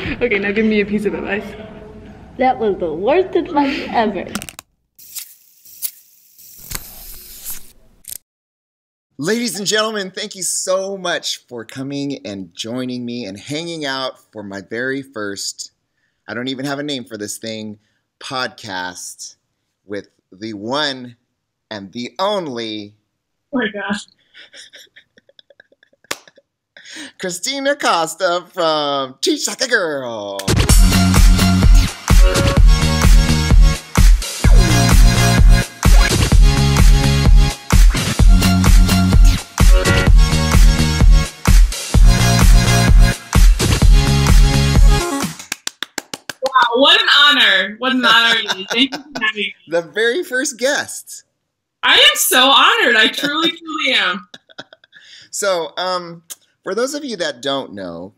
Okay, now give me a piece of advice. That was the worst advice ever. Ladies and gentlemen, thank you so much for coming and joining me and hanging out for my very first, I don't even have a name for this thing, podcast with the one and the only. Oh my gosh. Christina Costa from Teach Like a Girl. What an honor. What an honor it is. Thank you for having me. The very first guest. I am so honored. I truly, truly am. So, for those of you that don't know,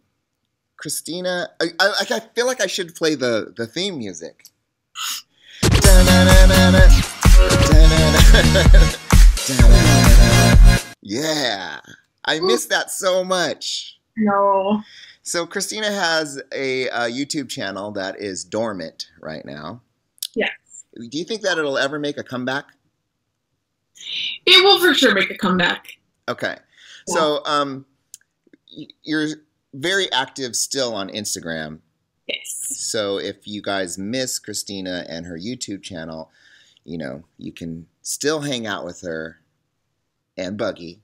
Christina, I feel like I should play the theme music. Yeah, I miss that so much. No. So Christina has a YouTube channel that is dormant right now. Yes. Do you think that it'll ever make a comeback? It will for sure make a comeback. Okay. Yeah. So you're very active still on Instagram. Yes. So if you guys miss Christina and her YouTube channel, you know, you can still hang out with her and Buggy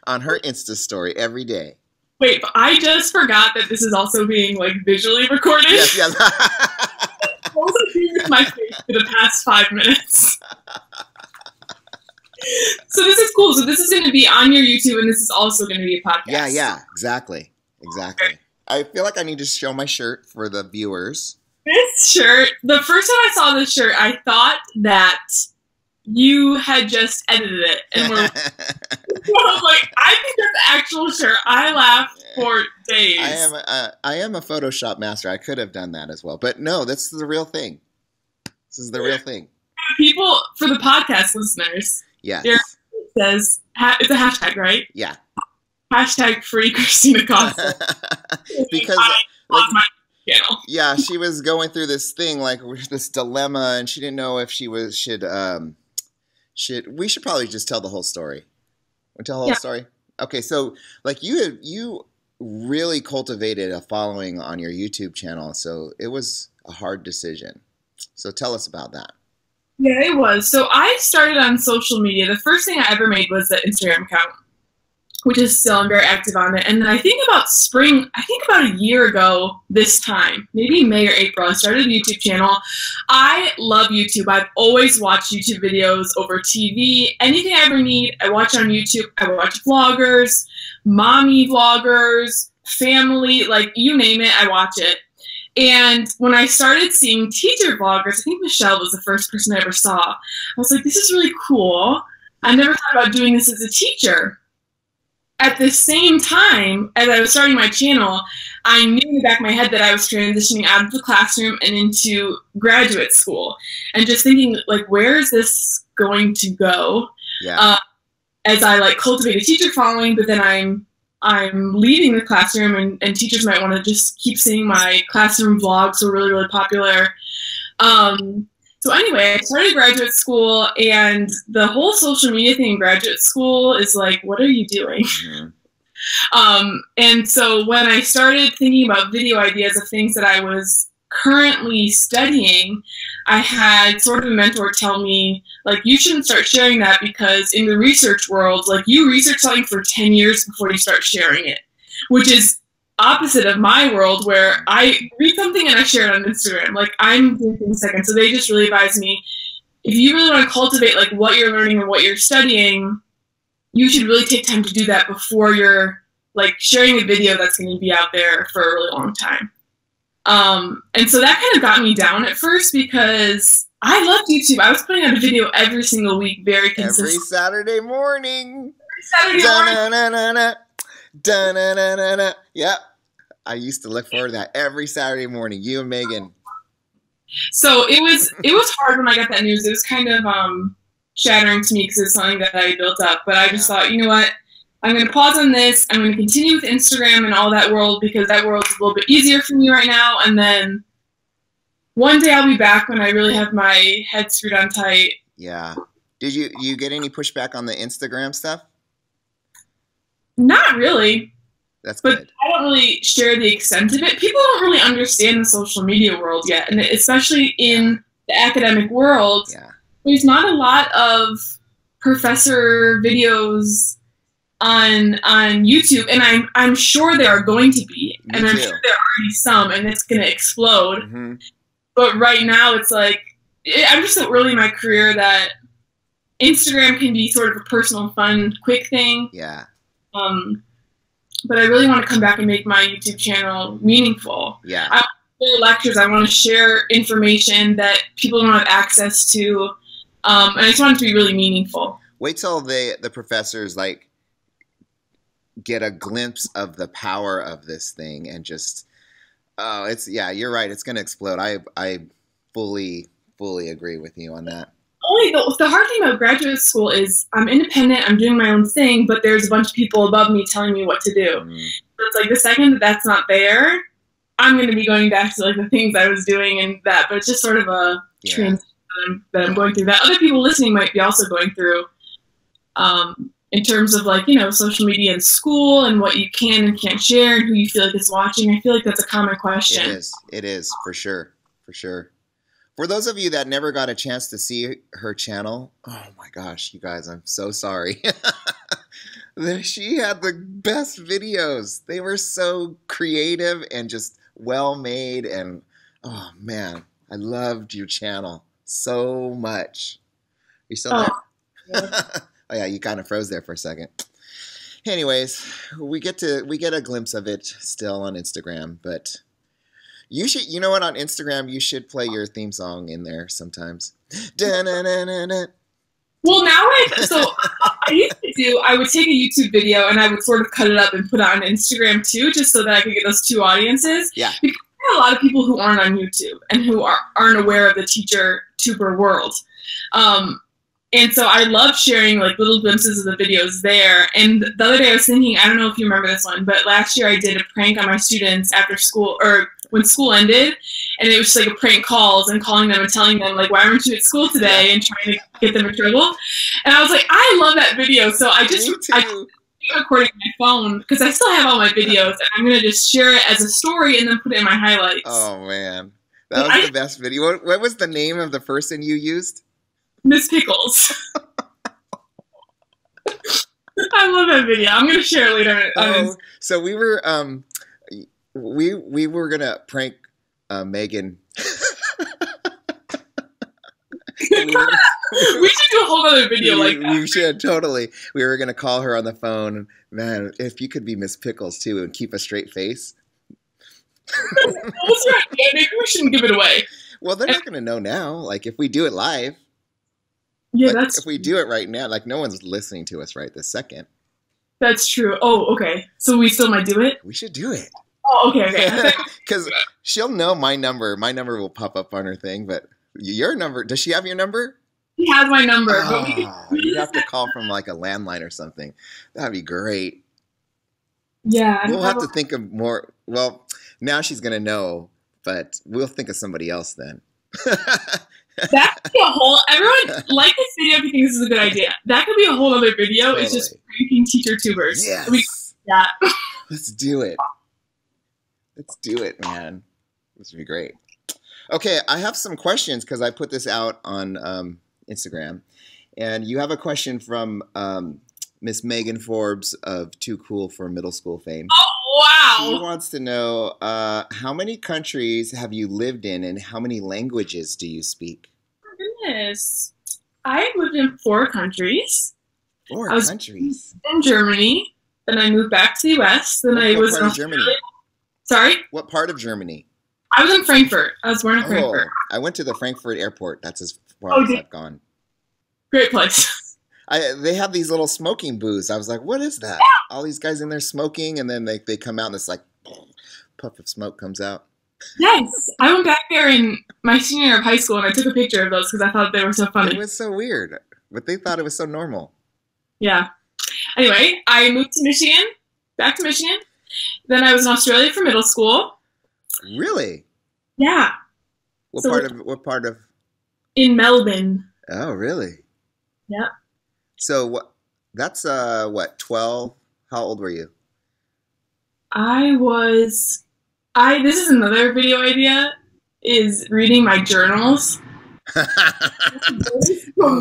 on her Insta story every day. Wait, but I just forgot that this is also being like visually recorded. Yes, yes. I was like with my face for the past 5 minutes. So this is cool. So this is going to be on your YouTube, and this is also going to be a podcast. Yeah, yeah, exactly, exactly. Okay. I feel like I need to show my shirt for the viewers. This shirt, the first time I saw this shirt, I thought that you had just edited it, and I was like, I think that's the actual shirt. I laughed for days. I am a Photoshop master. I could have done that as well, but no, this is the real thing. This is the real thing. People, for the podcast listeners, yes, it says it's a hashtag, right? Yeah. Hashtag free Christina Costa. Because on my channel. Yeah, she was going through this thing, like this dilemma, and she didn't know if she we should probably just tell the whole story. Want to tell the whole story? Okay, so like you really cultivated a following on your YouTube channel, so it was a hard decision. So tell us about that. Yeah, it was. So I started on social media. The first thing I ever made was the Instagram account, which is still, I'm very active on it. And then I think about a year ago this time, maybe May or April, I started a YouTube channel. I love YouTube. I've always watched YouTube videos over TV. Anything I ever need, I watch on YouTube. I watch vloggers, mommy vloggers, family, like you name it, I watch it. And when I started seeing teacher vloggers, I think Michelle was the first person I ever saw. I was like, this is really cool. I never thought about doing this as a teacher. At the same time, as I was starting my channel, I knew in the back of my head that I was transitioning out of the classroom and into graduate school. And just thinking, like, where is this going to go? Yeah. As I, like, cultivate a teacher following, but then I'm leaving the classroom, and teachers might want to just keep seeing my classroom vlogs were really, really popular. So anyway, I started graduate school, and the whole social media thing in graduate school is like, what are you doing? Mm-hmm. And so when I started thinking about video ideas of things that I was currently studying, I had sort of a mentor tell me, like, you shouldn't start sharing that because in the research world, like, you research something for 10 years before you start sharing it, which is opposite of my world where I read something and I share it on Instagram. Like, I'm doing things second. So they just really advised me, if you really want to cultivate like what you're learning and what you're studying, you should really take time to do that before you're like sharing a video that's going to be out there for a really long time. And so that kind of got me down at first because I loved YouTube. I was putting out a video every single week, very consistent. Every Saturday morning. Every Saturday morning. Da-na-na-na-na. Yep. I used to look forward to that every Saturday morning. You and Megan. So it was hard when I got that news. It was kind of shattering to me because it's something that I built up. But I just thought, you know what? I'm going to pause on this. I'm going to continue with Instagram and all that world because that world's a little bit easier for me right now. And then one day I'll be back when I really have my head screwed on tight. Yeah. Did you get any pushback on the Instagram stuff? Not really. That's but good. I don't really share the extent of it. People don't really understand the social media world yet, and especially in the academic world, there's not a lot of professor videos on YouTube, and I'm sure there are going to be, Me and I'm too. sure there are already some, and it's going to explode. Mm-hmm. But right now, it's like I'm just so early in my career that Instagram can be sort of a personal, fun, quick thing. Yeah. But I really want to come back and make my YouTube channel meaningful. Yeah. I want to share lectures. I want to share information that people don't have access to. And I just want it to be really meaningful. Wait till the professors like get a glimpse of the power of this thing and just, you're right. It's going to explode. I fully agree with you on that. Only the hard thing about graduate school is I'm independent, I'm doing my own thing, but there's a bunch of people above me telling me what to do. So it's like the second that that's not there, I'm going to be going back to like the things I was doing and that, but it's just sort of a transition that I'm going through that other people listening might be also going through in terms of like, social media in school and what you can and can't share and who you feel like is watching. I feel like that's a common question. It is for sure. For sure. For those of you that never got a chance to see her channel, oh my gosh, you guys, I'm so sorry. She had the best videos. They were so creative and just well made. And oh man, I loved your channel so much. You still there? Yeah. Oh yeah, you kind of froze there for a second. Anyways, we get a glimpse of it still on Instagram, but you should, you know what, on Instagram, you should play your theme song in there sometimes. Da-na-na-na-na. Well, now I would take a YouTube video and I would sort of cut it up and put it on Instagram too, just so that I could get those two audiences. Yeah. Because there are a lot of people who aren't on YouTube and who aren't aware of the tuber world. And so I love sharing like little glimpses of the videos there. And the other day I was thinking, I don't know if you remember this one, but last year I did a prank on my students after school, or when school ended, and it was just like a prank calls and calling them and telling them like, why aren't you at school today, and trying to get them in trouble. And I was like, I love that video. So I recording my phone because I still have all my videos, and I'm going to just share it as a story and then put it in my highlights. Oh man, that was the best video. What was the name of the person you used? Miss Pickles. I love that video. I'm going to share it later. So we were we were gonna prank Megan. We should do a whole other video like that. We should, totally. We were gonna call her on the phone. Man, if you could be Miss Pickles too and keep a straight face. What's your idea? Maybe we shouldn't give it away. Well, they're not gonna know now. Like if we do it live. Yeah, like, if we do it right now, like no one's listening to us right this second. That's true. Oh, okay. So we still might do it? We should do it. Oh, okay. Because she'll know my number. My number will pop up on her thing, but your number, does she have your number? She has my number. You have to call from like a landline or something. That'd be great. Yeah. We'll have to think of more. Well, now she's going to know, but we'll think of somebody else then. That could be a whole, everyone like this video if you think this is a good idea. That could be a whole other video. Totally. It's just pranking teacher tubers. Yes. Yeah. Let's do it. Let's do it, man. This would be great. Okay, I have some questions because I put this out on Instagram. And you have a question from Miss Megan Forbes of Too Cool for Middle School fame. Oh, wow. She wants to know, how many countries have you lived in and how many languages do you speak? Oh, goodness. I've lived in 4 countries. 4 countries? In Germany. Then I moved back to the U.S. Then I was in Germany? Sorry? What part of Germany? I was in Frankfurt. I was born in Frankfurt. I went to the Frankfurt airport. That's as far as I've gone. Great place. They have these little smoking booths. I was like, what is that? All these guys in there smoking, and then they come out and it's like, puff of smoke comes out. Yes. I went back there in my senior year of high school, and I took a picture of those because I thought they were so funny. It was so weird, but they thought it was so normal. Yeah. Anyway, I moved to Michigan, back to Michigan. Then I was in Australia for middle school. Really? Yeah. What part of? In Melbourne. Oh, really? Yeah. So what? That's what? 12? How old were you? This is another video idea, is reading my journals. From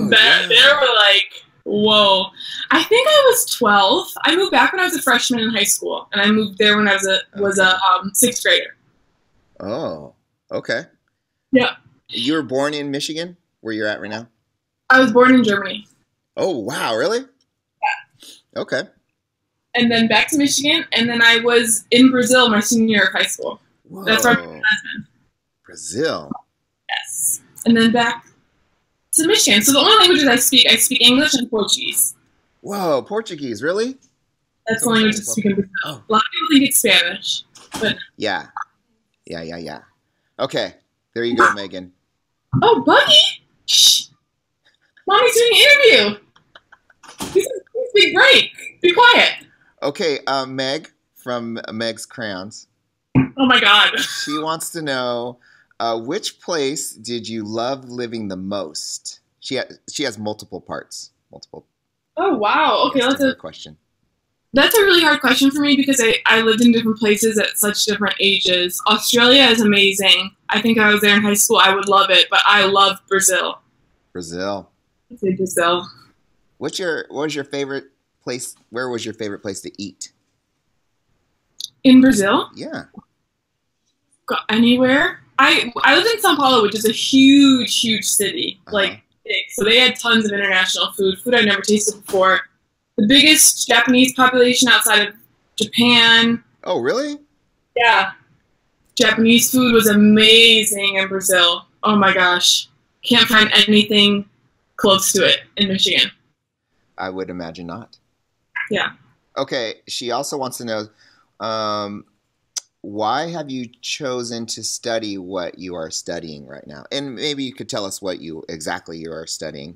that, they were like, whoa. I think I was 12. I moved back when I was a freshman in high school, and I moved there when I was a sixth grader. Oh, okay. Yeah. You were born in Michigan, where you're at right now? I was born in Germany. Oh, wow, really? Yeah. Okay. And then back to Michigan, and then I was in Brazil my senior year of high school. Whoa. That's where I met my husband. Brazil. Yes. And then back to Michigan. So the only languages I speak English and Portuguese. Whoa, Portuguese, really? That's the language I speak in Brazil. Oh. A lot of people think it's Spanish, but Yeah. Okay, there you go, Megan. oh, Buggy! Shh! Mommy's doing an interview! This is a big break. Be quiet. Okay, Meg from Meg's Crayons. Oh my god. She wants to know, which place did you love living the most? She has multiple parts. Oh wow. Okay, that's a question. That's a really hard question for me because I lived in different places at such different ages. Australia is amazing. I think if I was there in high school, I would love it, but I love Brazil. Brazil. I'd say Brazil. What was your favorite place? Where was your favorite place to eat? In Brazil? Yeah. Anywhere. I lived in São Paulo, which is a huge city, like big. So they had tons of international food I'd never tasted before. The biggest Japanese population outside of Japan. Oh, really? Yeah. Japanese food was amazing in Brazil. Oh my gosh. Can't find anything close to it in Michigan. I would imagine not. Yeah. Okay, she also wants to know, why have you chosen to study what you are studying right now? And maybe you could tell us what exactly you are studying.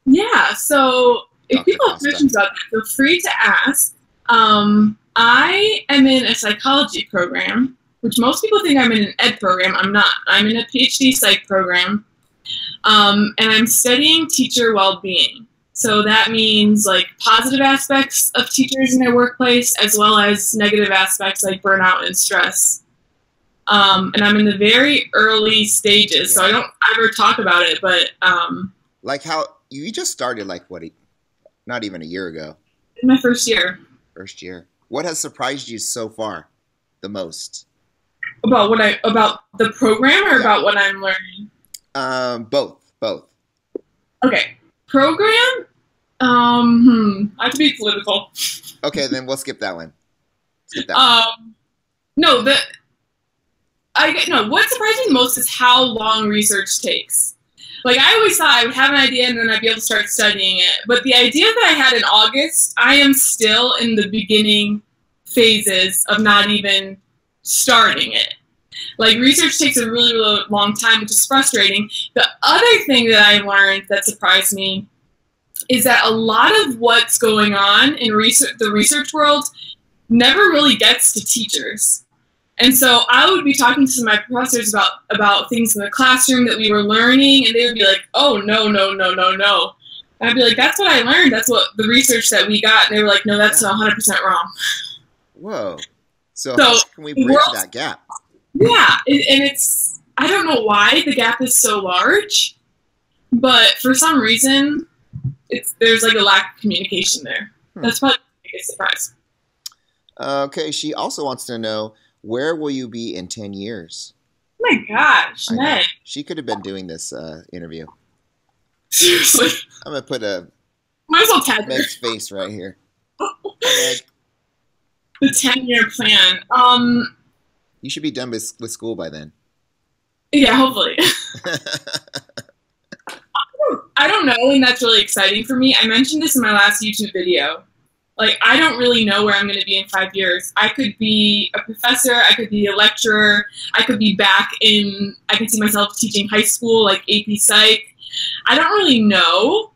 Yeah, so if people have questions about that, feel free to ask. I am in a psychology program, which most people think I'm in an ed program. I'm not. I'm in a PhD psych program, and I'm studying teacher well-being. So that means like positive aspects of teachers in their workplace as well as negative aspects like burnout and stress. And I'm in the very early stages, so I don't ever talk about it, but like how you just started like what, not even a year ago. In my first year. First year. What has surprised you so far the most? About the program or about what I'm learning? Both. Okay. Program? I have to be political. Okay, then we'll skip that one. No, what surprised me the most is how long research takes. Like, I always thought I would have an idea and then I'd be able to start studying it. But the idea that I had in August, I am still in the beginning phases of not even starting it. Like, research takes a really, really long time, which is frustrating. The other thing that I learned that surprised me is that a lot of what's going on in the research world never really gets to teachers. And so I would be talking to my professors about things in the classroom that we were learning, and they would be like, oh, no. And I'd be like, that's what I learned. That's what the research that we got. And they were like, no, that's 100% wrong. Whoa. So how can we bridge that gap? Yeah, and it's, I don't know why the gap is so large, but for some reason, there's like a lack of communication there. That's probably the biggest surprise. Okay, she also wants to know, where will you be in 10 years? Oh my gosh, Meg. She could have been doing this interview. Seriously. I'm going to put might as well tag Meg's face right here. Meg. The 10-year plan. You should be done with school by then. Yeah, hopefully. I don't know, and that's really exciting for me. I mentioned this in my last YouTube video. Like, I don't really know where I'm going to be in 5 years. I could be a professor. I could be a lecturer. I could be I could see myself teaching high school, like AP Psych. I don't really know,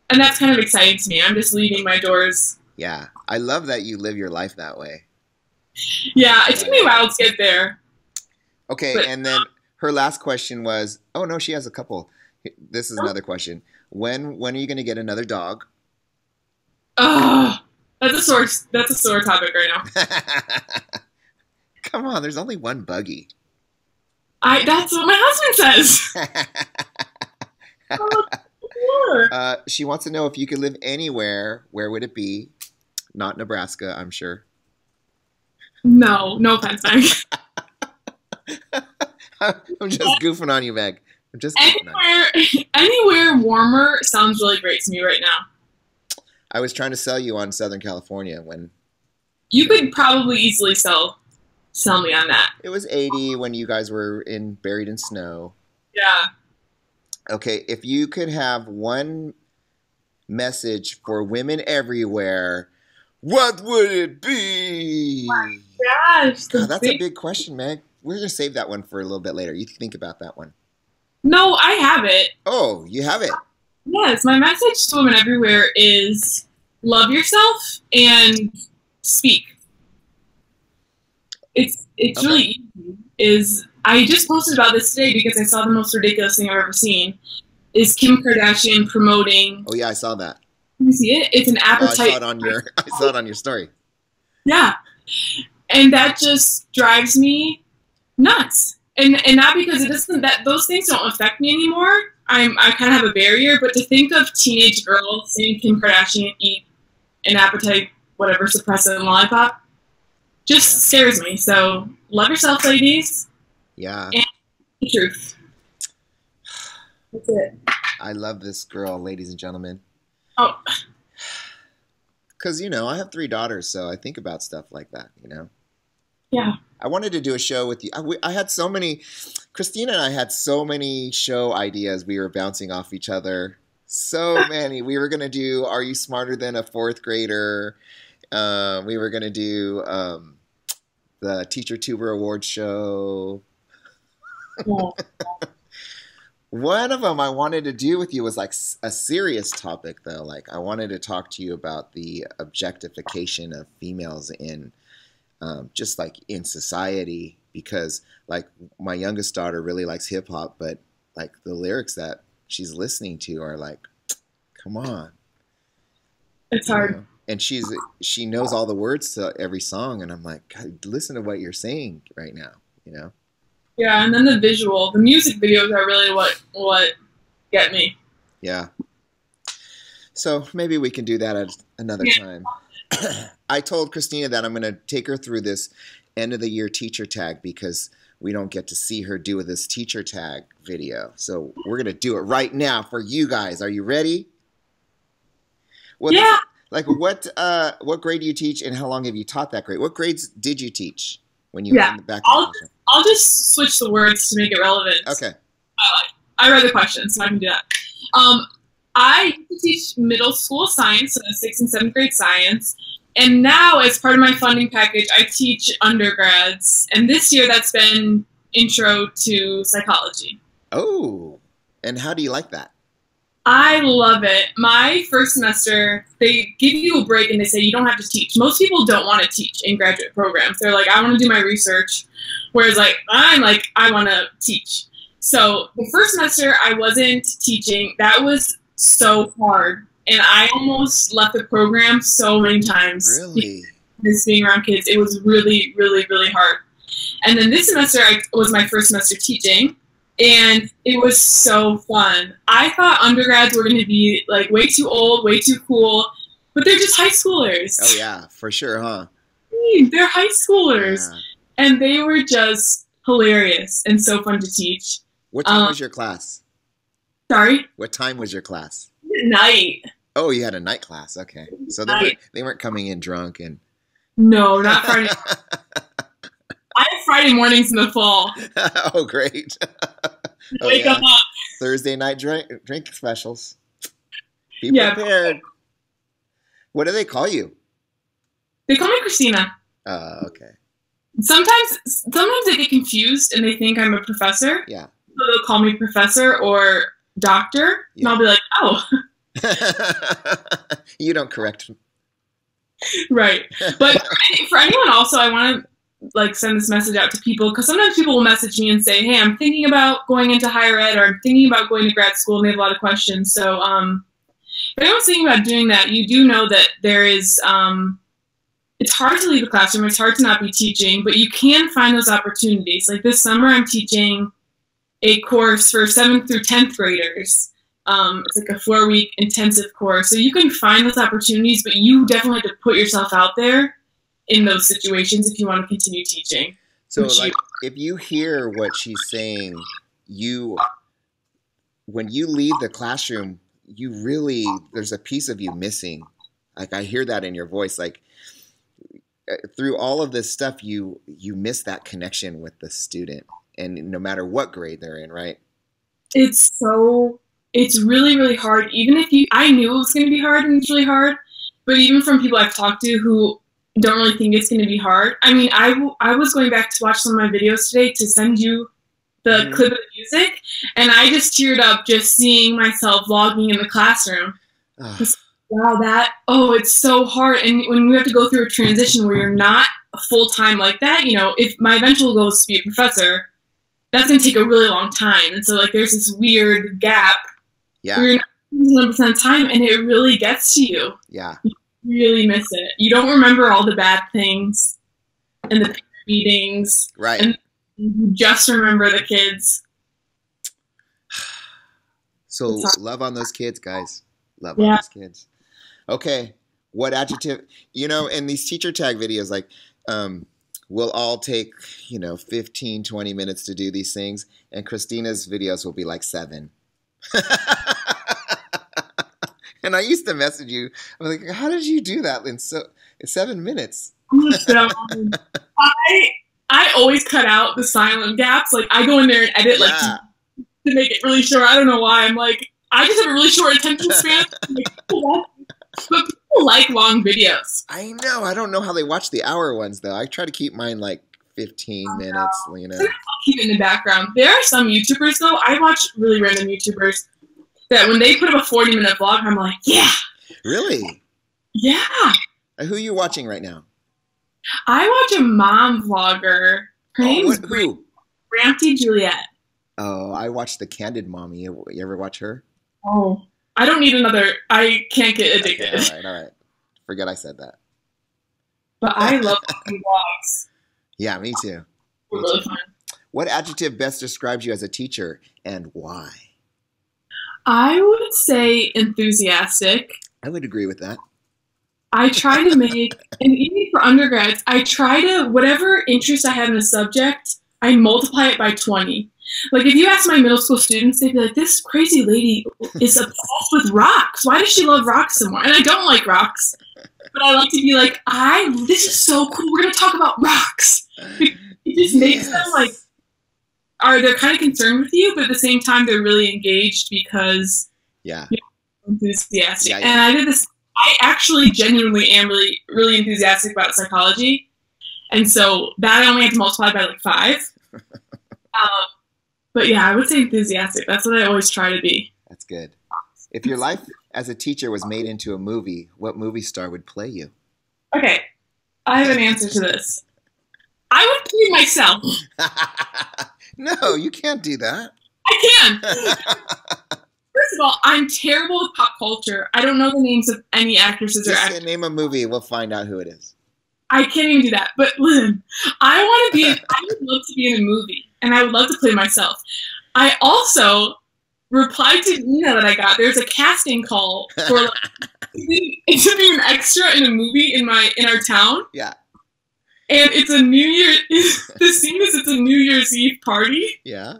and that's kind of exciting to me. I'm just leaving my doors Yeah. I love that you live your life that way. Yeah, it took me a while to get there. Okay, But, and then her last question was, oh no, she has a couple. This is another question. When are you going to get another dog? that's a sore topic right now. Come on, there's only one buggy. That's what my husband says. She wants to know if you could live anywhere, where would it be? Not Nebraska, I'm sure. No offense, Meg. I'm just goofing on you, Meg. I'm just goofing on you. Anywhere warmer sounds really great to me right now. I was trying to sell you on Southern California when you could probably easily sell me on that. It was 80 when you guys were buried in snow. Yeah. Okay, if you could have one message for women everywhere, what would it be? Oh my gosh. That's a big question, Meg. We're going to save that one for a little bit later. You think about that one. No, I have it. Oh, you have it? Yes, my message to women everywhere is love yourself and speak. It's okay. Really easy. I just posted about this today because I saw the most ridiculous thing I've ever seen. Is Kim Kardashian promoting? Oh yeah, I saw that. Can you see it? It's an appetite. I saw it on your story. Yeah, and that just drives me nuts. And not because it doesn't. That those things don't affect me anymore. I kind of have a barrier, but to think of teenage girls seeing Kim Kardashian eat an appetite, whatever, suppressant lollipop, just scares me. So love yourself, ladies. Yeah. And the truth. That's it. I love this girl, ladies and gentlemen. Oh. Because, I have 3 daughters, so I think about stuff like that, Yeah. I wanted to do a show with you. I had so many, Christina and I had so many show ideas. We were bouncing off each other. So many. We were going to do Are You Smarter Than a Fourth Grader? We were going to do the Teacher Tuber Award show. Yeah. One of them I wanted to do with you was like a serious topic, though. Like I wanted to talk to you about the objectification of females in just like in society, because like my youngest daughter really likes hip hop, but like the lyrics that she's listening to are like, come on. It's hard. And she knows all the words to every song, and I'm like, God, listen to what you're saying right now, Yeah, and then the music videos are really what get me. Yeah. So maybe we can do that at another time. I told Christina that I'm going to take her through this end of the year teacher tag because we don't get to see her do this teacher tag video. So we're going to do it right now for you guys. Are you ready? Well, yeah. What grade do you teach, and how long have you taught that grade? What grades did you teach when you were in the back? I'll just switch the words to make it relevant. Okay. I read the question, so I can do that. I teach middle school science, so 6th and 7th grade science. And now, as part of my funding package, I teach undergrads. And this year, that's been intro to psychology. Oh, and how do you like that? I love it. My first semester, they give you a break and they say you don't have to teach. Most people don't want to teach in graduate programs. They're like, I want to do my research. Whereas I'm like, I want to teach. So the first semester I wasn't teaching. That was so hard. And I almost left the program so many times. Really? Just being around kids. It was really, really, really hard. And then this semester was my first semester teaching. And it was so fun. I thought undergrads were going to be like way too old, way too cool. But they're just high schoolers. Oh, yeah, for sure, huh? They're high schoolers. Yeah. And they were just hilarious and so fun to teach. What time was your class? Sorry? What time was your class? Night. Oh, you had a night class. Okay. So they weren't coming in drunk and... No, not Friday. I have Friday mornings in the fall. Oh, great. Wake them up. Thursday night drink specials. Be prepared. What do they call you? They call me Christina. Okay. Sometimes they get confused and they think I'm a professor. Yeah. So they'll call me professor or doctor. Yeah. And I'll be like, oh. You don't correct Right. But for anyone also, I want to like send this message out to people, because sometimes people will message me and say, hey, I'm thinking about going into higher ed, or I'm thinking about going to grad school, and they have a lot of questions. So if anyone's thinking about doing that, you do know that there is it's hard to leave the classroom, it's hard to not be teaching, but you can find those opportunities. Like this summer I'm teaching a course for 7th through 10th graders. It's like a 4-week intensive course. So you can find those opportunities, but you definitely have to put yourself out there in those situations if you want to continue teaching. So like if you hear what she's saying, when you leave the classroom, there's a piece of you missing. Like I hear that in your voice, like through all of this stuff, you miss that connection with the student, and no matter what grade they're in, right? It's really, really hard. Even if I knew it was going to be hard, and it's really hard, but even from people I've talked to who don't really think it's going to be hard. I mean, I was going back to watch some of my videos today to send you the clip of the music, and I just teared up just seeing myself vlogging in the classroom. Wow, it's so hard. And when we have to go through a transition where you're not full-time like that, you know, if my eventual goal is to be a professor, that's going to take a really long time. And so, like, there's this weird gap where you're not 100% time, and it really gets to you. Yeah. You really miss it. You don't remember all the bad things and the meetings. Right. And you just remember the kids. So love on those kids, guys. Love on those kids. Okay. What adjective, in these teacher tag videos, like, we'll all take, 15, 20 minutes to do these things. And Christina's videos will be like 7. And I used to message you. I'm like, how did you do that in 7 minutes? I always cut out the silent gaps. Like I go in there and edit to make it really short. I don't know why. I'm like, I just have a really short attention span. But people like long videos. I know. I don't know how they watch the hour ones though. I try to keep mine like 15 minutes. I'll keep it in the background. There are some YouTubers though. I watch really random YouTubers that when they put up a 40-minute vlog, I'm like, yeah. Really? Yeah. Who are you watching right now? I watch a mom vlogger. Her name's who? Rampty Juliet. Oh, I watch the Candid Mommy. You ever watch her? Oh, I don't need another. I can't get addicted. Okay, all right. Forget I said that. But I love vlogs. Yeah, me too. They're really fun. What adjective best describes you as a teacher, and why? I would say enthusiastic. I would agree with that. I try to make, and even for undergrads, I try to, whatever interest I have in a subject, I multiply it by 20. Like if you ask my middle school students, they'd be like, this crazy lady is obsessed with rocks. Why does she love rocks so much? And I don't like rocks. But I like to be like, this is so cool. We're going to talk about rocks. It just makes them like, they're kind of concerned with you, but at the same time, they're really engaged because you're enthusiastic. Yeah. And I did this. I actually genuinely am really, really enthusiastic about psychology. And so that I only had to multiply by like 5. But yeah, I would say enthusiastic. That's what I always try to be. That's good. If your life as a teacher was made into a movie, what movie star would play you? Okay. I have an answer to this. I would play myself. No, you can't do that. I can. First of all, I'm terrible with pop culture. I don't know the names of any actresses or actors. Just name a movie. We'll find out who it is. I can't even do that. But listen, I would love to be in a movie, and I would love to play myself. I also replied to an email that I got. There's a casting call for to be an extra in a movie in our town. Yeah. And it's a the scene is it's a New Year's Eve party. Yeah.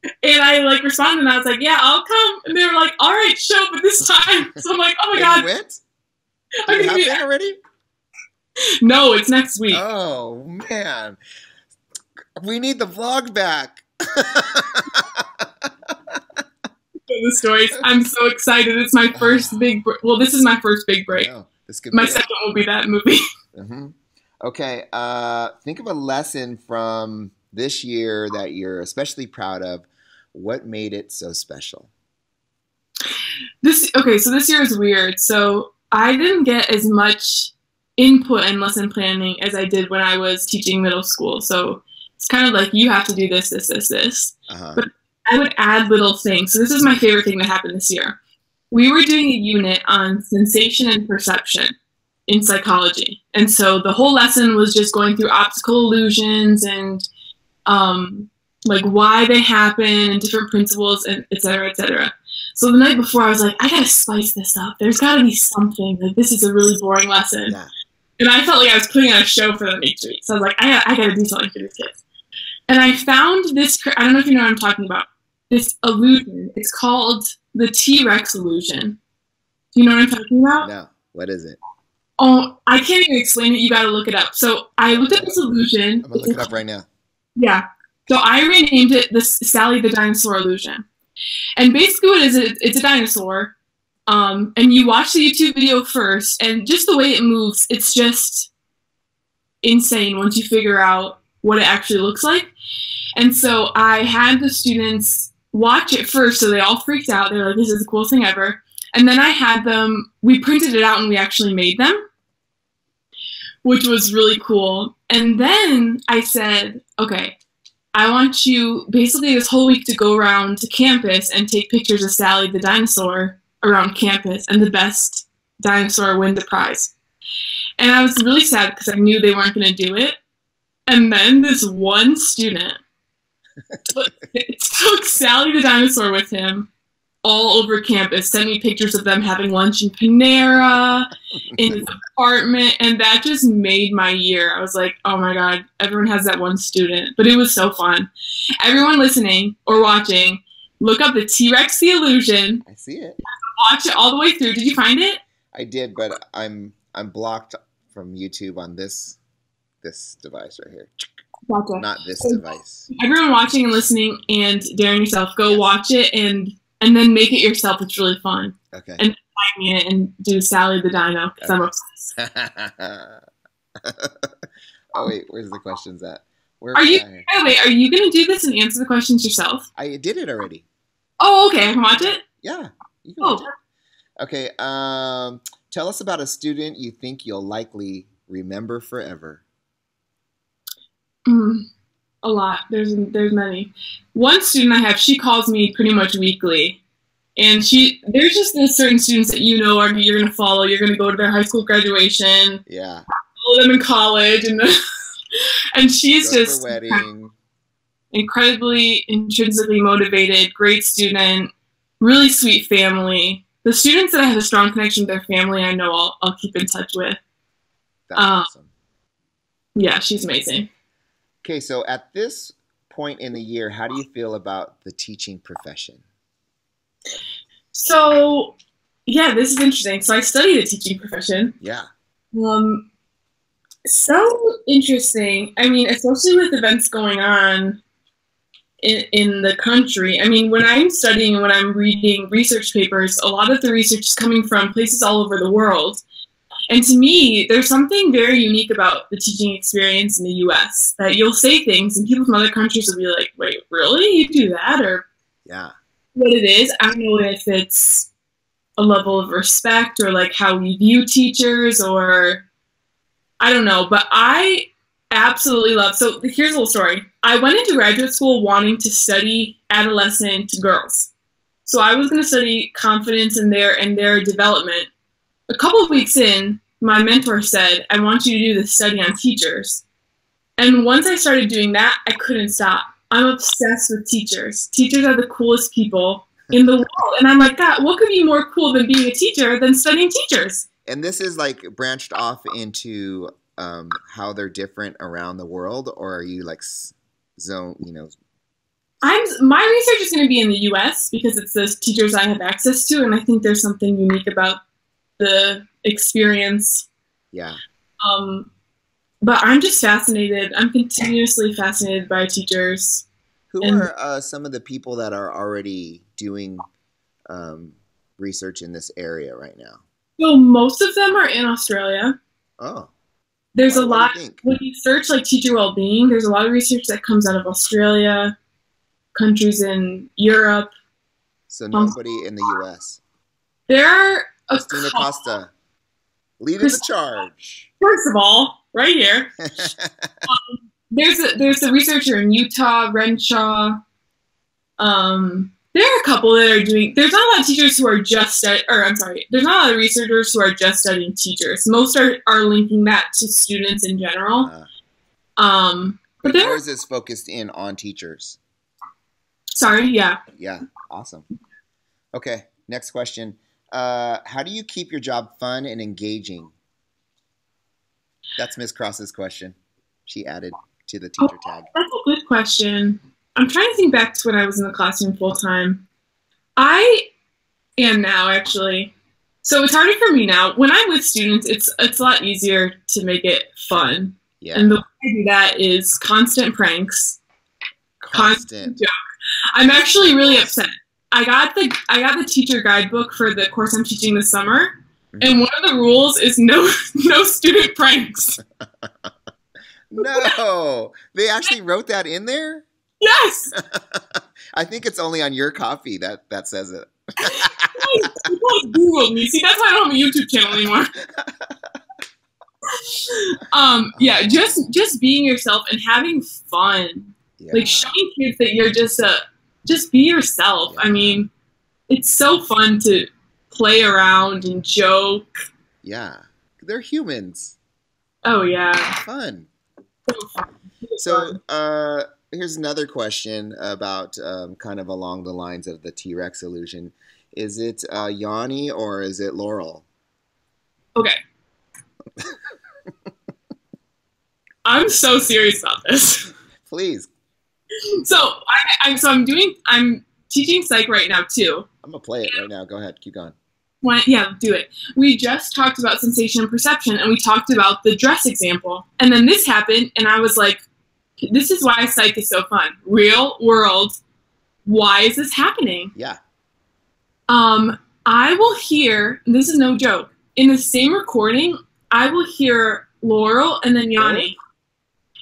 And I responded and I was like, yeah, I'll come. And they were like, all right, show, but this time. So I'm like, oh my God. You went? Did it happen already? No, it's next week. Oh, man. We need the vlog back. The stories. I'm so excited. It's my first big break. Well, this is my first big break. Oh, my second will be that movie. Mm-hmm. Okay. Think of a lesson from this year that you're especially proud of. What made it so special? So this year is weird. So I didn't get as much input and lesson planning as I did when I was teaching middle school. So it's kind of like you have to do this, this, this, this. But I would add little things. So this is my favorite thing that happened this year. We were doing a unit on sensation and perception in psychology. And so the whole lesson was just going through optical illusions and like why they happen and different principles and et cetera, et cetera. So the night before I was like, I gotta spice this up. There's gotta be something. Like this is a really boring lesson. Yeah. And I felt like I was putting on a show for them each week. So I was like, I gotta do something for these kids. And I found this, I don't know if you know what I'm talking about, this illusion. It's called the T-Rex illusion. Do you know what I'm talking about? No. What is it? Oh, I can't even explain it. You gotta look it up. So I looked at this illusion. I'm gonna look it up right now. Yeah. So I renamed it the Sally the Dinosaur illusion. And basically what it is, it's a dinosaur. And you watch the YouTube video first, and just the way it moves, it's just insane once you figure out what it actually looks like. And so I had the students watch it first, so they all freaked out. They were like, this is the coolest thing ever. And then I had them, we printed it out and we actually made them, which was really cool. And then I said, okay, I want you basically this whole week to go around to campus and take pictures of Sally the dinosaur around campus, and the best dinosaur win the prize. And I was really sad because I knew they weren't going to do it. And then this one student took Sally the dinosaur with him all over campus, sent me pictures of them having lunch in Panera, in his apartment, and that just made my year. I was like, oh my God, everyone has that one student. But it was so fun. Everyone listening or watching, look up the T-Rex the Illusion. I see it. Watch it all the way through. Did you find it? I did, but I'm blocked from YouTube on this device right here. Gotcha. Not this device. Everyone watching and listening, and Darin yourself, go watch it and then make it yourself. It's really fun. Okay. And find me it and do Sally the Dino because I'm obsessed. Oh wait, where's the questions at? Are you gonna do this and answer the questions yourself? I did it already. Oh, okay. I can watch it. Yeah, you can watch it. Okay. Tell us about a student you think you'll likely remember forever. A lot. There's many. One student I have, she calls me pretty much weekly, and there's just those certain students that you're gonna follow. You're gonna go to their high school graduation. Yeah. Follow them in college, and and she's just incredibly intrinsically motivated, great student, really sweet family. The students that I have a strong connection with their family, I know I'll keep in touch with. That's awesome. Yeah, she's amazing. Okay, so at this point in the year, how do you feel about the teaching profession? So, yeah, this is interesting. So I studied the teaching profession. Yeah. So interesting. I mean, especially with events going on in the country. I mean, when I'm studying and when I'm reading research papers, a lot of the research is coming from places all over the world. And to me, there's something very unique about the teaching experience in the U.S. that you'll say things and people from other countries will be like, wait, really? You do that? Or yeah, what it is. I don't know if it's a level of respect or like how we view teachers or I don't know. But I absolutely love. So here's a little story. I went into graduate school wanting to study adolescent girls. So I was going to study confidence in their development. A couple of weeks in, my mentor said, I want you to do this study on teachers. And once I started doing that, I couldn't stop. I'm obsessed with teachers. Teachers are the coolest people in the world. And I'm like, God, what could be more cool than being a teacher than studying teachers? And this is like branched off into how they're different around the world, or are you like my research is going to be in the U.S. because it's the teachers I have access to, and I think there's something unique about the experience. Yeah. But I'm just fascinated. I'm continuously fascinated by teachers. Who are some of the people that are already doing research in this area right now? So most of them are in Australia. Oh. There's a lot, when you search like teacher well-being, there's a lot of research that comes out of Australia, countries in Europe. So nobody in the U.S. There are Christina Costa. Leading the charge. First of all, right here, there's a researcher in Utah, Renshaw. There are a couple that are doing. There's not a lot of teachers who are just there's not a lot of researchers who are just studying teachers. Most are linking that to students in general. But yours is focused in on teachers. Sorry, yeah. Yeah, awesome. Okay, next question. How do you keep your job fun and engaging? That's Miss Cross's question. She added to the teacher tag. That's a good question. I'm trying to think back to when I was in the classroom full time. I am now, actually. So it's harder for me now. When I'm with students, it's a lot easier to make it fun. Yeah. And the way I do that is constant pranks. Constant jokes. I'm actually really upset. I got the teacher guidebook for the course I'm teaching this summer, and one of the rules is no student pranks. No, they actually wrote that in there? Yes. I think it's only on your copy that says it. You guys Googled me. See, that's why I don't have a YouTube channel anymore. Yeah, just being yourself and having fun. Yeah. Like showing kids that you're just be yourself. Yeah. I mean, it's so fun to play around and joke. Yeah, they're humans. Oh yeah, fun. So here's another question about kind of along the lines of the T-Rex illusion. Is it Yanny or is it Laurel? Okay. I'm so serious about this. Please. So I'm teaching psych right now too. I'm gonna play it right now. Go ahead, keep going. Yeah, do it. We just talked about sensation and perception, and we talked about the dress example, and then this happened, and I was like, "This is why psych is so fun. Real world. Why is this happening?" Yeah. I will hear. This is no joke. In the same recording, I will hear Laurel and then Yanny.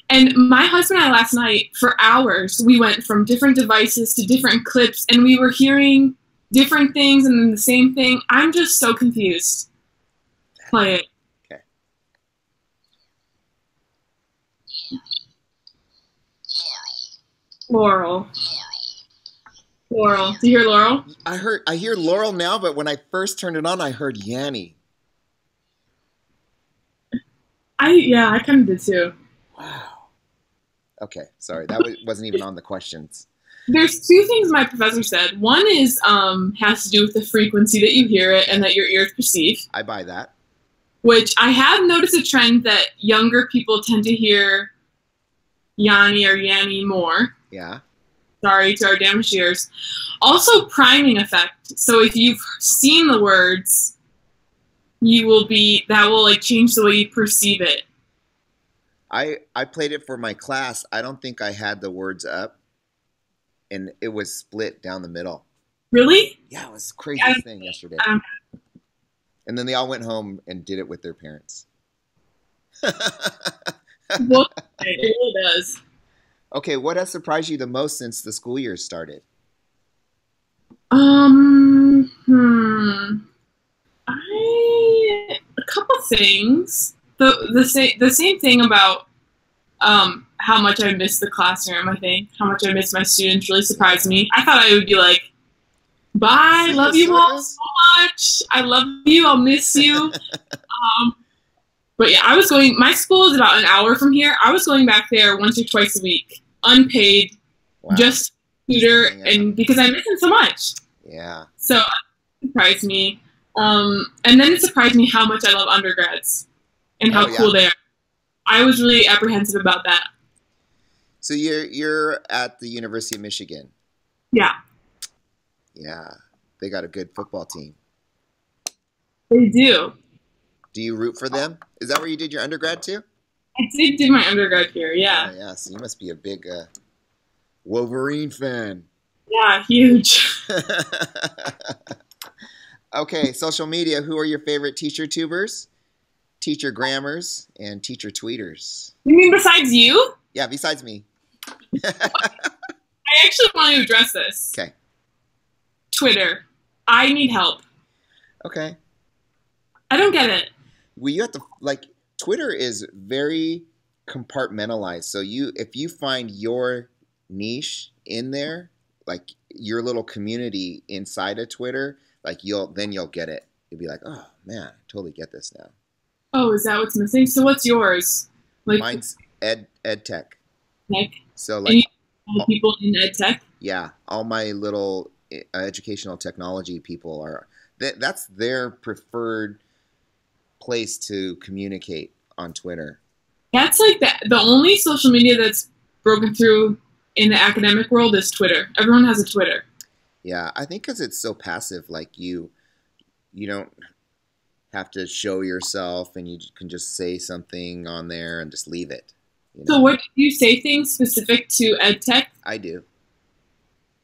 And my husband and I last night, for hours, we went from different devices to different clips, and we were hearing different things and then the same thing. I'm just so confused. Play it. Okay. Laurel. Laurel. Do you hear Laurel? I hear Laurel now, but when I first turned it on, I heard Yanny. I kind of did too. Wow. Okay, sorry, that wasn't even on the questions. There's two things my professor said. One is has to do with the frequency that you hear it and that your ears perceive. I buy that. Which I have noticed a trend that younger people tend to hear Yanny or Yanny more. Yeah. Sorry to our damaged ears. Also, priming effect. So if you've seen the words, that will like change the way you perceive it. I played it for my class. I don't think I had the words up, and it was split down the middle. Really? Yeah, it was the craziest thing yesterday. And then they all went home and did it with their parents. Well, it really does. Okay, what has surprised you the most since the school year started? A couple things. The same thing about how much I miss the classroom. I think how much I miss my students really surprised me. I thought I would be like, "Bye, love you all so much. I love you. I'll miss you." But yeah, my school is about an hour from here. I was going back there once or twice a week, unpaid, just tutor, and because I miss them so much. Yeah. So it surprised me. And then it surprised me how much I love undergrads and how cool they are. I was really apprehensive about that. So you're at the University of Michigan. Yeah. Yeah. They got a good football team. They do. Do you root for them? Is that where you did your undergrad too? I did do my undergrad here, yeah. Yeah, so you must be a big Wolverine fan. Yeah, huge. Okay, social media. Who are your favorite teacher tubers, teacher grammars, and teacher tweeters? You mean besides you? Yeah, besides me. I actually want to address this. Okay. Twitter. I need help. Okay. I don't get it. well, you have to like Twitter is very compartmentalized. So if you find your niche in there, like your little community inside of Twitter, like you'll get it. You'll be like, oh man, I totally get this now. Oh, is that what's missing? So what's yours? Like Mine's ed tech. Tech. So And you like know people in ed tech. yeah, all my little educational technology people are that's their preferred place to communicate on Twitter. That's like the only social media that's broken through in the academic world is Twitter. Everyone has a Twitter. Yeah, I think because it's so passive, like you don't have to show yourself, and you can just say something on there and just leave it. You know? So what, do you say things specific to ed tech? I do.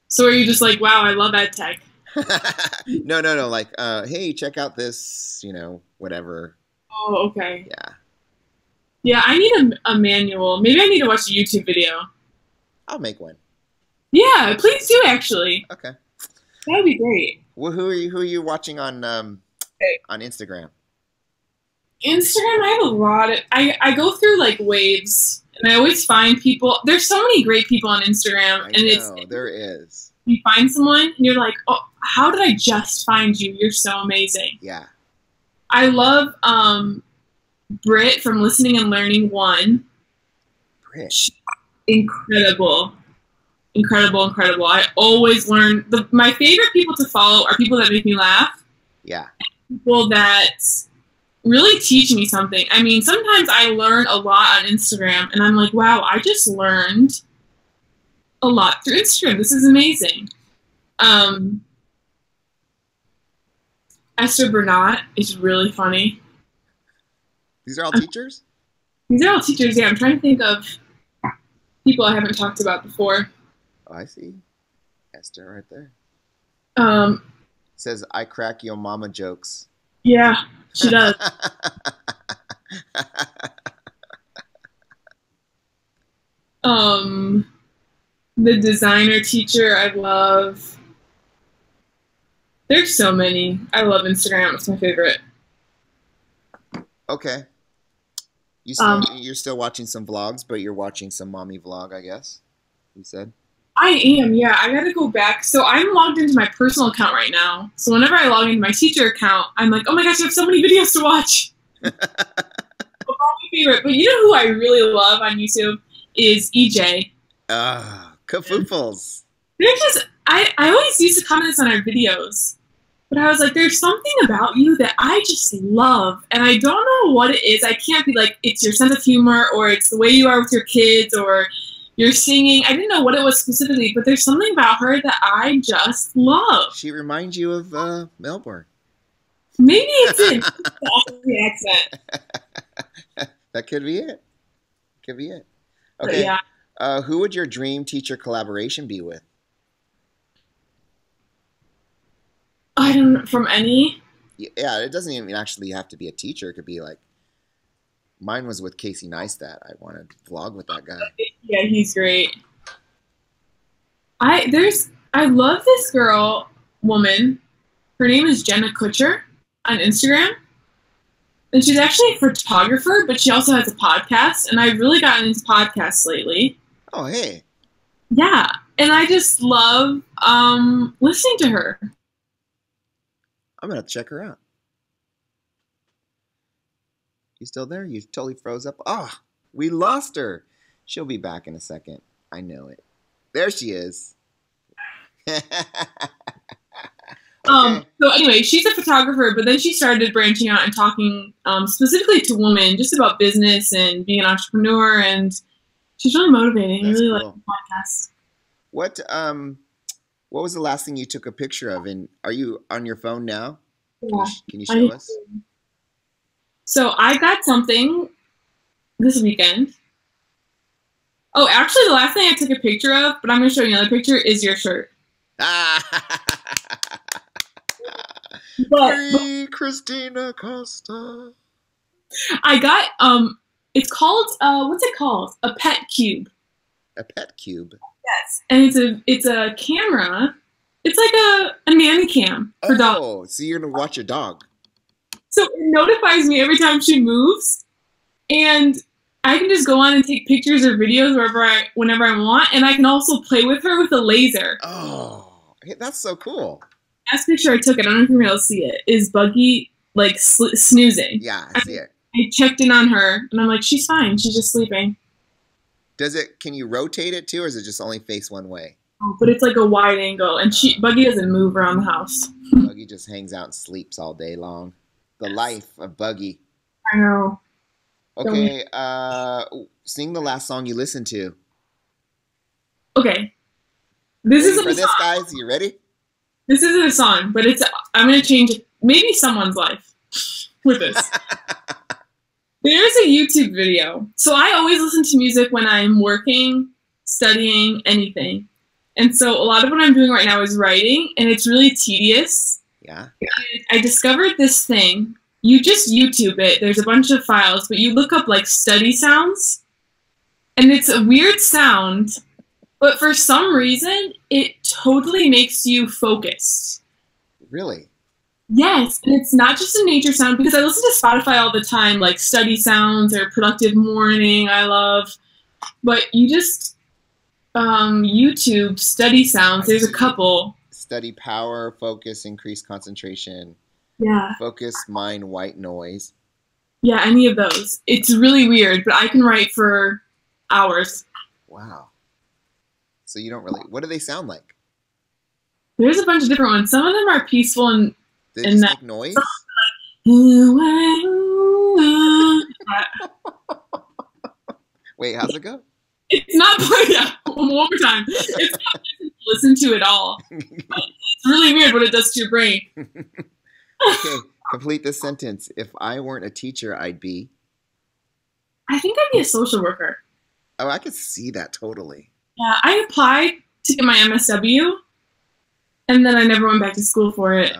So are you just like, wow, I love ed tech? No. Like, hey, check out this, you know, whatever. Oh, okay. Yeah. Yeah, I need a manual. Maybe I need to watch a YouTube video. I'll make one. Yeah, please do, actually. Okay. That would be great. Well, who are you watching on Instagram? Instagram, I have a lot of, I go through like waves, and I always find people. There's so many great people on Instagram, There is. You find someone and you're like, oh, how did I just find you? You're so amazing. Yeah. I love Britt from Listening and Learning One. Britt. Incredible. I always learn. My favorite people to follow are people that make me laugh. Yeah. People that really teach me something. I mean, sometimes I learn a lot on Instagram, and I'm like, wow, I just learned a lot through Instagram. This is amazing. Esther Bernat is really funny. These are all teachers? These are all teachers, yeah. I'm trying to think of people I haven't talked about before. Oh, I see. Esther right there. It says, I crack your mama jokes. Yeah, she does. The designer teacher I love. There's so many. I love Instagram. It's my favorite. Okay. You're still watching some vlogs, but you're watching some mommy vlog, I guess, you said? I am, yeah. I gotta go back. So I'm logged into my personal account right now. So whenever I log into my teacher account, I'm like, oh my gosh, I have so many videos to watch. My favorite. But you know who I really love on YouTube is EJ. Kafoofles. They're just, I always used to comment this on our videos. But I was like, there's something about you that I just love. And I don't know what it is. I can't be like, it's your sense of humor, or it's the way you are with your kids, or you're singing. I didn't know what it was specifically, but there's something about her that I just love. She reminds you of Melbourne. Maybe it's the accent. That could be it. Okay. Yeah. Who would your dream teacher collaboration be with? I don't know, from any. Yeah, it doesn't even actually have to be a teacher. It could be like, mine was with Casey Neistat. I wanted to vlog with that guy. Yeah, he's great. I love this woman. Her name is Jenna Kutcher on Instagram. And she's actually a photographer, but she also has a podcast. And I've really gotten into podcasts lately. Oh, hey. Yeah. And I just love listening to her. I'm going to check her out. You still there? You totally froze up. Ah, we lost her. She'll be back in a second. I know it. There she is. Okay. So anyway, she's a photographer, but then she started branching out and talking specifically to women just about business and being an entrepreneur, and she's really motivating. That's I really cool. like the podcast. What was the last thing you took a picture of? And are you on your phone now? Yeah. Can you show us? So I got something this weekend. Oh, actually, the last thing I took a picture of, but I'm going to show you another picture, is your shirt. Free Christina Costa. I got, it's called, what's it called? A pet cube. A pet cube? Yes. And it's a camera. It's like a nanny cam for dogs. Oh, so you're going to watch your dog. So it notifies me every time she moves, and I can just go on and take pictures or videos whenever I want, and I can also play with her with a laser. Oh, that's so cool. Last picture I took, I don't know if you're able to see it, is Buggy like snoozing. Yeah, I see it. I checked in on her, and I'm like, she's fine. She's just sleeping. Can you rotate it too, or is it just only face one way? Oh, but it's like a wide angle, and Buggy doesn't move around the house. Buggy just hangs out and sleeps all day long. The life of Buggy. I know. Okay, sing the last song you listened to. Okay. This is for this, guys. You ready? This isn't a song, but I'm going to change maybe someone's life with this. There's a YouTube video. So I always listen to music when I'm working, studying, anything. And so a lot of what I'm doing right now is writing, and it's really tedious. Yeah. And I discovered this thing. You just YouTube it. There's a bunch of files, but you look up like study sounds, and it's a weird sound, but for some reason, it totally makes you focus. Really? Yes, and it's not just a nature sound, because I listen to Spotify all the time, like study sounds or productive morning I love, but you just YouTube study sounds. There's a couple. Study power, focus, increase concentration. Yeah. Focus, mind, white noise. Yeah, any of those. It's really weird, but I can write for hours. Wow. So you don't really... What do they sound like? There's a bunch of different ones. Some of them are peaceful and... They just make noise? Wait, how's it go? It's not... Yeah, one more time. It's not listen to it all. It's really weird what it does to your brain. Okay, complete this sentence. If I weren't a teacher, I'd be... I think I'd be a social worker. Oh, I could see that totally. Yeah, I applied to get my MSW, and then I never went back to school for it.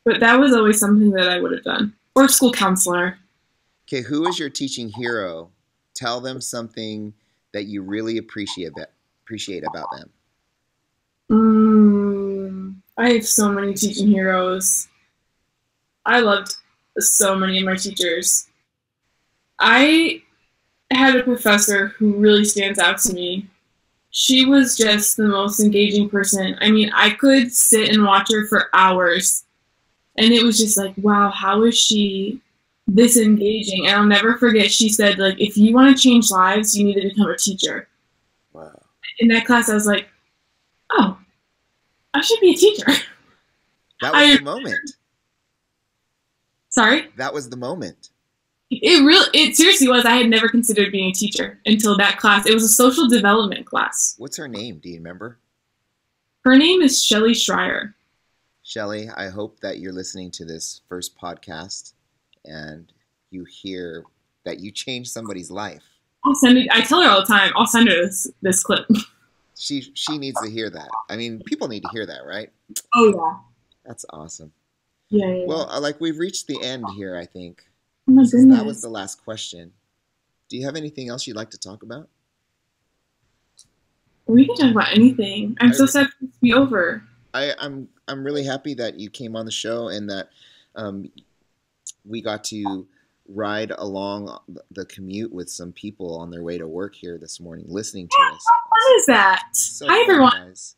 But that was always something that I would have done. Or school counselor. Okay, who is your teaching hero? Tell them something that you really appreciate about them. I have so many teaching heroes. I loved so many of my teachers. I had a professor who really stands out to me. She was just the most engaging person. I mean, I could sit and watch her for hours, and it was just like, wow, how is she this engaging? And I'll never forget, she said, like, if you want to change lives, you need to become a teacher. Wow. In that class, I was like, oh, I should be a teacher. That was the moment. Sorry? That was the moment. It seriously was. I had never considered being a teacher until that class. It was a social development class. What's her name? Do you remember? Her name is Shelly Schreier. Shelly, I hope that you're listening to this first podcast and you hear that you changed somebody's life. I'll send it. I tell her all the time, I'll send her this clip. She needs to hear that. I mean, people need to hear that, right? Oh, yeah. That's awesome. Yeah. Well, we've reached the end here, I think. Oh my goodness. That was the last question. Do you have anything else you'd like to talk about? We can talk about anything. I'm so sad for it to be over. I'm really happy that you came on the show and that we got to ride along the commute with some people on their way to work here this morning, listening to us. What is that? So Hi, everyone. Guys.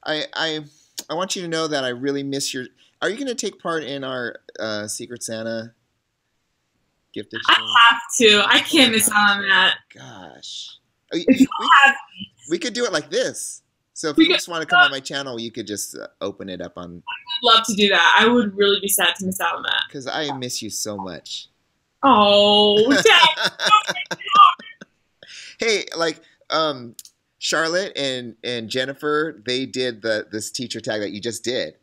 I want you to know that I really miss your... Are you going to take part in our Secret Santa gift exchange? I have to. I can't miss out on that. Gosh. We could do it like this. So if you just want to come on my channel, you could just open it up on... I would love to do that. I would really be sad to miss out on that. Because I miss you so much. Oh, Dad. Hey, like... Charlotte and Jennifer, they did this teacher tag that you just did,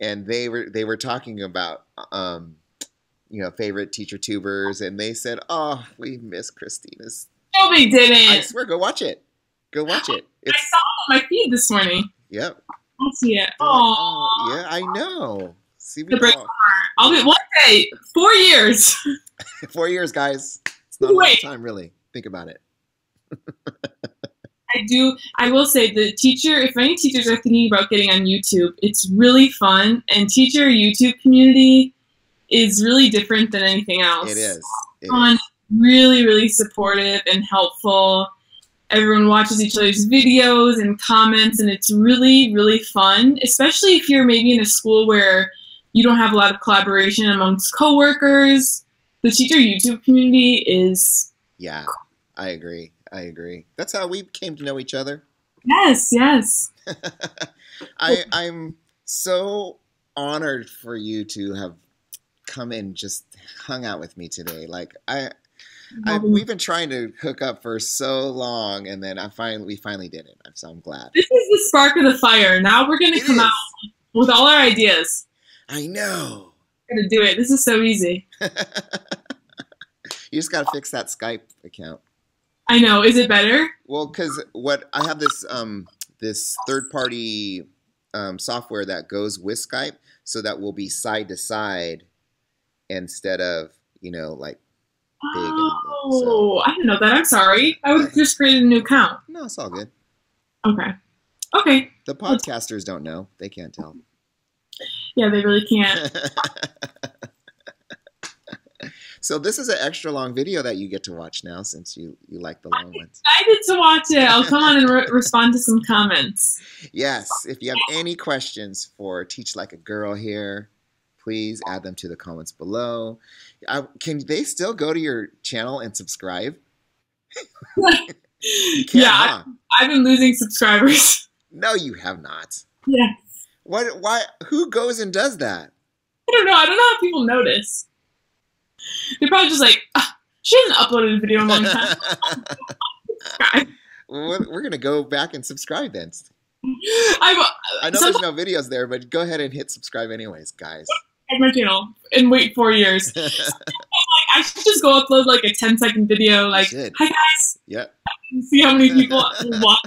and they were talking about favorite teacher tubers, and they said, "Oh, we miss Christina's." No, they didn't. I swear, go watch it. Go watch it. I saw it on my feed this morning. Yep. I'll see it. Oh, yeah, I know. See, I'll be one day. 4 years. 4 years, guys. It's not a long time, really. Think about it. I will say if any teachers are thinking about getting on YouTube, it's really fun. And teacher YouTube community is really different than anything else. It is. Really, really supportive and helpful. Everyone watches each other's videos and comments, and it's really, really fun, especially if you're maybe in a school where you don't have a lot of collaboration amongst coworkers. The teacher YouTube community is... Yeah, I agree. That's how we came to know each other. Yes. I'm so honored for you to have come and just hung out with me today. Like we've been trying to hook up for so long, and then we finally did it. So I'm glad. This is the spark of the fire. Now we're going to come out with all our ideas. I know. We're going to do it. This is so easy. You just got to fix that Skype account. I know. Is it better? Well, because I have this this third-party software that goes with Skype, so that we'll be side to side instead of, like big. Oh, I didn't know that. I'm sorry. I would have just created a new account. No, it's all good. Okay. The podcasters don't know. They can't tell. Yeah, they really can't. So this is an extra long video that you get to watch now, since you like the long ones. I'm excited to watch it. I'll come on and respond to some comments. Yes. If you have any questions for Teach Like a Girl here, please add them to the comments below. Can they still go to your channel and subscribe? Yeah, I've been losing subscribers. No, you have not. Yeah. What? Why? Who goes and does that? I don't know. I don't know how people notice. They're probably just like, she hasn't uploaded a video in a long time. Well, we're gonna go back and subscribe then. I know there's no videos there, but go ahead and hit subscribe anyways, guys. At my channel and wait 4 years. I should just go upload like a 10-second video, like, hi guys. Yep. See how many people watch.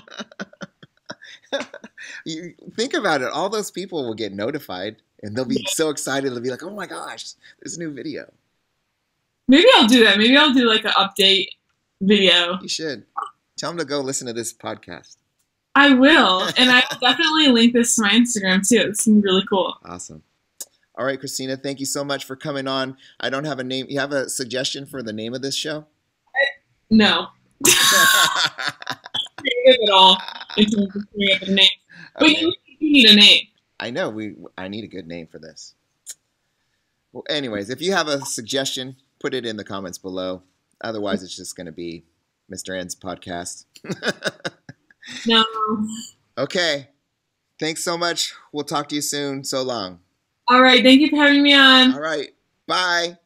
You think about it. All those people will get notified, and they'll be so excited. They'll be like, "Oh my gosh, there's a new video." Maybe I'll do that. Maybe I'll do like an update video. You should. Tell them to go listen to this podcast. I will. And I'll definitely link this to my Instagram too. It's going to be really cool. Awesome. All right, Christina, thank you so much for coming on. I don't have a name. You have a suggestion for the name of this show? No. At all in terms of coming up with a name. But you need a name. I know. I need a good name for this. Well, anyways, if you have a suggestion, put it in the comments below. Otherwise, it's just going to be Mr. N's podcast. No. Okay. Thanks so much. We'll talk to you soon. So long. All right. Thank you for having me on. All right. Bye.